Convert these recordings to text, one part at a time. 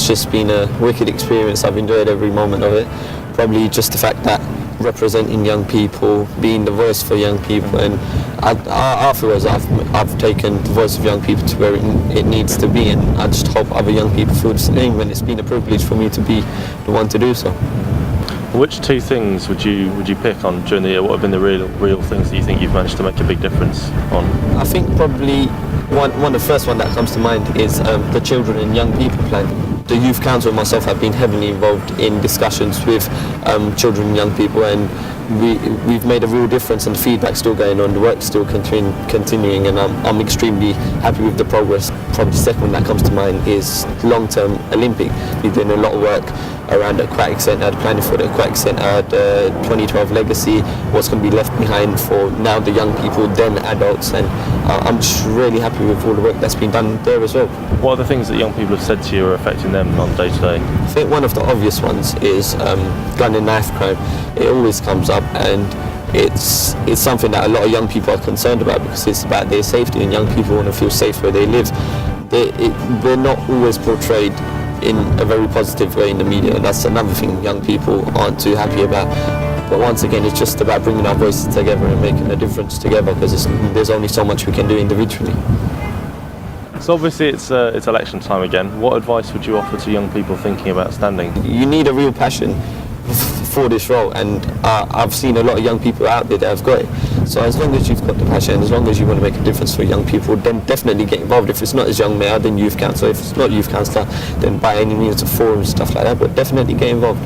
just been a wicked experience. I've enjoyed every moment of it. Probably just the fact that representing young people, being the voice for young people, and afterwards I've taken the voice of young people to where it needs to be, and I just hope other young people feel the same, and it's been a privilege for me to be the one to do so. Which two things would you pick on during the year? What have been the real things that you think you've managed to make a big difference on? I think probably one of the first one that comes to mind is the Children and Young People Plan. The Youth Council and myself have been heavily involved in discussions with children and young people, and we've made a real difference, and the feedback's still going on, the work's still continuing, and I'm extremely happy with the progress. Probably the second one that comes to mind is long-term Olympic. We're doing a lot of work around the aquatic centre, the planning for the aquatic centre, the 2012 legacy, what's going to be left behind for now the young people, then adults, and I'm just really happy with all the work that's been done there as well. What are the things that young people have said to you are affecting them on day to day? I think one of the obvious ones is gun and knife crime. It always comes up, and it's something that a lot of young people are concerned about, because it's about their safety, and young people want to feel safe where they live. They're not always portrayed in a very positive way in the media, and that's another thing young people aren't too happy about. But once again, it's just about bringing our voices together and making a difference together, because there's only so much we can do individually. So obviously it's election time again. What advice would you offer to young people thinking about standing? You need a real passion for this role, and I've seen a lot of young people out there that have got it. So as long as you've got the passion, as long as you want to make a difference for young people, then definitely get involved. If it's not as young mayor, then youth council. If it's not youth councillor, then by any means a forum, stuff like that, but definitely get involved.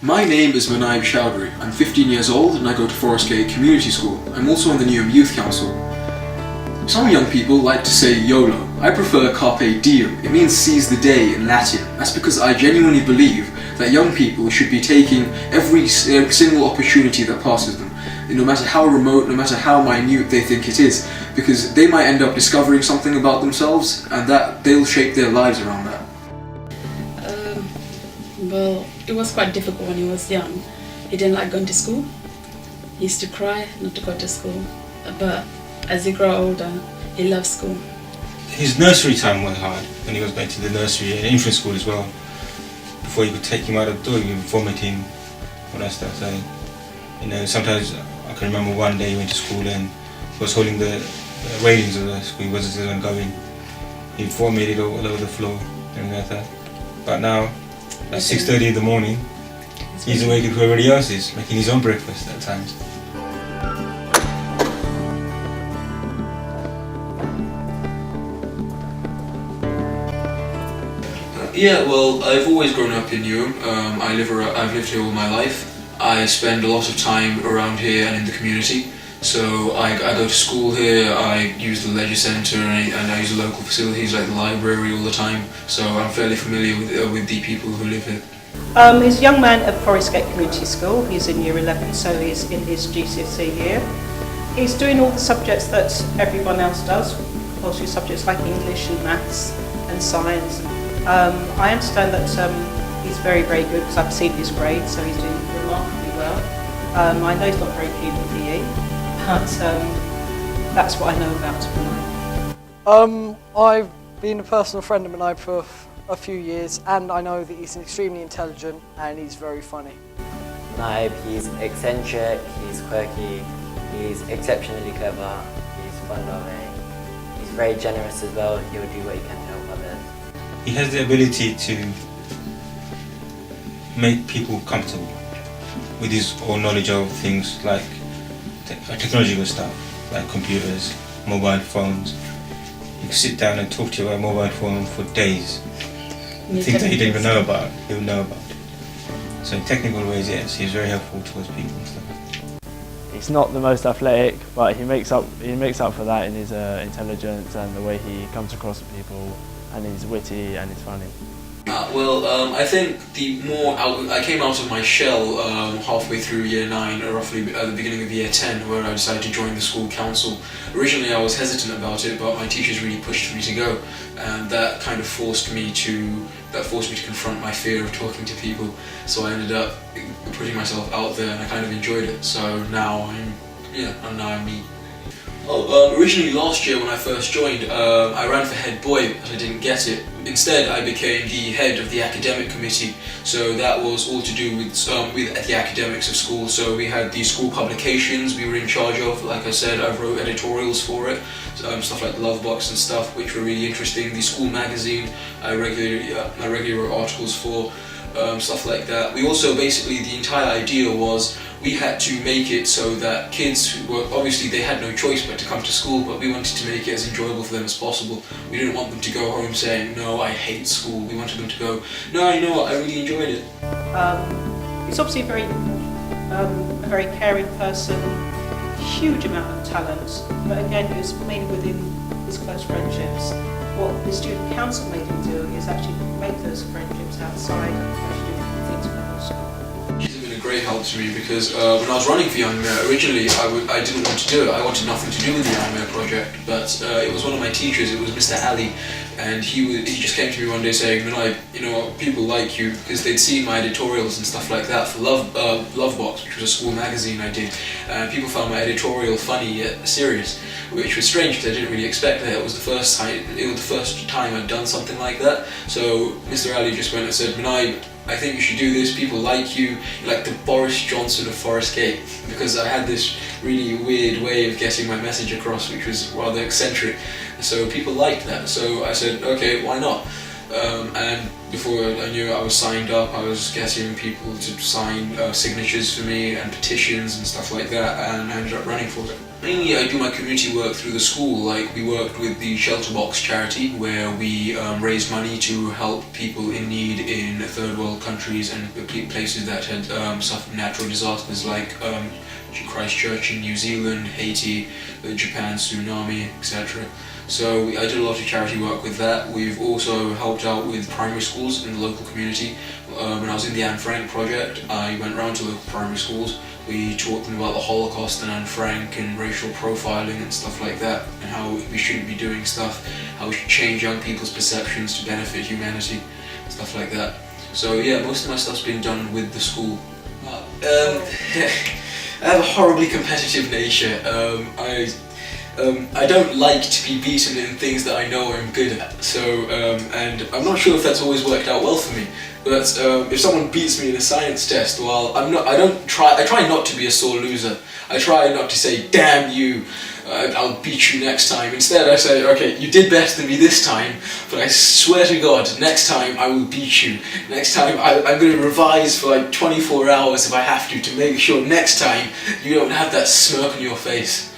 My name is Manayib Chowdhury. I'm 15 years old and I go to Forest Gate Community School. I'm also on the Newham Youth Council. Some young people like to say YOLO. I prefer Carpe Diem. It means seize the day in Latin. That's because I genuinely believe that young people should be taking every single opportunity that passes them, no matter how remote, no matter how minute they think it is, because they might end up discovering something about themselves, and that they'll shape their lives around that. Well, it was quite difficult when he was young. He didn't like going to school. He used to cry not to go to school. But as he grew older, he loved school. His nursery time was hard when he was going to the nursery and infant school as well. Before you could take him out of the door, he would vomiting, all that stuff. So, sometimes I can remember one day he went to school and he was holding the railings of the school. He wasn't going. He vomited all over the floor and like that. But now, at 6:30 in the morning, he's awake before everybody else is, making his own breakfast at times. Yeah, well, I've always grown up in Newham. I've lived here all my life. I spend a lot of time around here and in the community. So I go to school here, I use the leisure centre and I use the local facilities like the library all the time. So I'm fairly familiar with the people who live here. He's a young man at Forest Gate Community School. He's in year 11, so he's in his GCSE year. He's doing all the subjects that everyone else does, mostly subjects like English and maths and science. I understand that he's very, very good because I've seen his grades, so he's doing remarkably well. I know he's not very keen on PE, but that's what I know about him. I've been a personal friend of Manayib for a few years, and I know that he's extremely intelligent and he's very funny. Manayib, he's eccentric, he's quirky, he's exceptionally clever, he's fun-loving, he's very generous as well. He'll do what he can to help others. He has the ability to make people comfortable with his own knowledge of things like technological stuff, like computers, mobile phones. You can sit down and talk to you about a mobile phone for days. Things that he didn't even know about, he'll know about. So in technical ways, yes, he's very helpful towards people and stuff. He's not the most athletic, but he makes up for that in his intelligence and the way he comes across to people, and he's witty and he's funny. I think I came out of my shell halfway through year 9, or roughly at the beginning of year 10, where I decided to join the school council. Originally I was hesitant about it, but my teachers really pushed me to go, and that kind of forced me to confront my fear of talking to people. So I ended up putting myself out there, and I kind of enjoyed it. So now I'm me. Originally last year when I first joined, I ran for head boy, but I didn't get it. Instead, I became the head of the academic committee. So that was all to do with the academics of school. So we had the school publications we were in charge of. Like I said, I wrote editorials for it, stuff like Love Box and stuff, which were really interesting. The school magazine, I regularly wrote articles for. Stuff like that. We also basically, the entire idea was we had to make it so that kids who were, obviously they had no choice but to come to school, but we wanted to make it as enjoyable for them as possible. We didn't want them to go home saying, no, I hate school. We wanted them to go, no, you know what, I really enjoyed it. He's obviously a very caring person, huge amount of talent, but again, it was mainly within his close friendships. What the student council made him do is actually make those friendships outside and actually do things around school. She's been a great help to me because when I was running for Young Mayor, originally I didn't want to do it. I wanted nothing to do with the Young Mayor project, but it was one of my teachers, it was Mr. Ali, and he just came to me one day saying, Vinay, you know, people like you, because they'd seen my editorials and stuff like that for Love Box, which was a school magazine I did, and people found my editorial funny yet serious, which was strange because I didn't really expect that. It was the first time I'd done something like that. So Mr. Ali just went and said, Vinay, I think you should do this, people like you, you're like the Boris Johnson of Forest Gate, because I had this really weird way of getting my message across, which was rather eccentric, so people liked that. So I said, okay, why not? And before I knew it, I was signed up. I was getting people to sign signatures for me and petitions and stuff like that, and I ended up running for it. Mainly I do my community work through the school. Like, we worked with the Shelter Box charity, where we raised money to help people in need in third world countries and places that had suffered natural disasters, like Christchurch in New Zealand, Haiti, the Japan tsunami, etc. So I did a lot of charity work with that. We've also helped out with primary schools in the local community. When I was in the Anne Frank project, I went around to local primary schools. We taught them about the Holocaust and Anne Frank and racial profiling and stuff like that, and how we shouldn't be doing stuff, how we should change young people's perceptions to benefit humanity, stuff like that. So yeah, most of my stuff's been done with the school. I have a horribly competitive nature. I don't like to be beaten in things that I know I'm good at. So, and I'm not sure if that's always worked out well for me. But if someone beats me in a science test, well, I try not to be a sore loser. I try not to say, damn you, I'll beat you next time. Instead I say, okay, you did better than me this time, but I swear to God, next time I will beat you. Next time I'm going to revise for like 24 hours if I have to make sure next time you don't have that smirk on your face.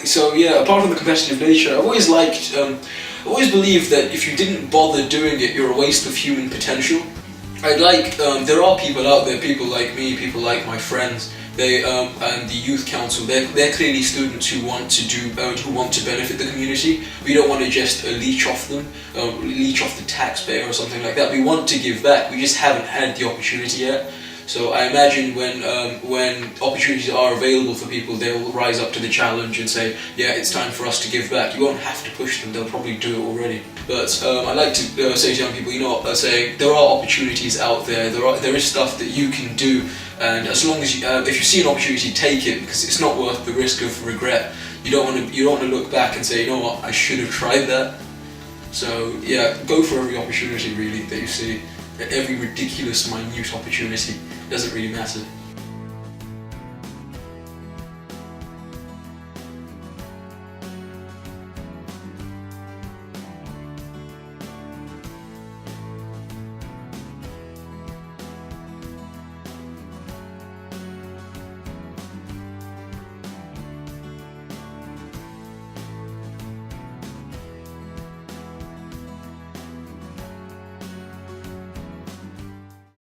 So yeah, apart from the competitive nature, I've always believed that if you didn't bother doing it, you're a waste of human potential. There are people out there, people like me, people like my friends, and the youth council, they're clearly students who want to benefit the community. We don't want to just leech off them, leech off the taxpayer or something like that. We want to give back, we just haven't had the opportunity yet. So I imagine when opportunities are available for people, they will rise up to the challenge and say, yeah, it's time for us to give back. You won't have to push them, they'll probably do it already. But I like to say to young people, you know, there are opportunities out there, there is stuff that you can do, and as long as if you see an opportunity, take it, because it's not worth the risk of regret. You don't want to look back and say, you know what, I should have tried that. So yeah, go for every opportunity really that you see, every ridiculous, minute opportunity. Doesn't really matter.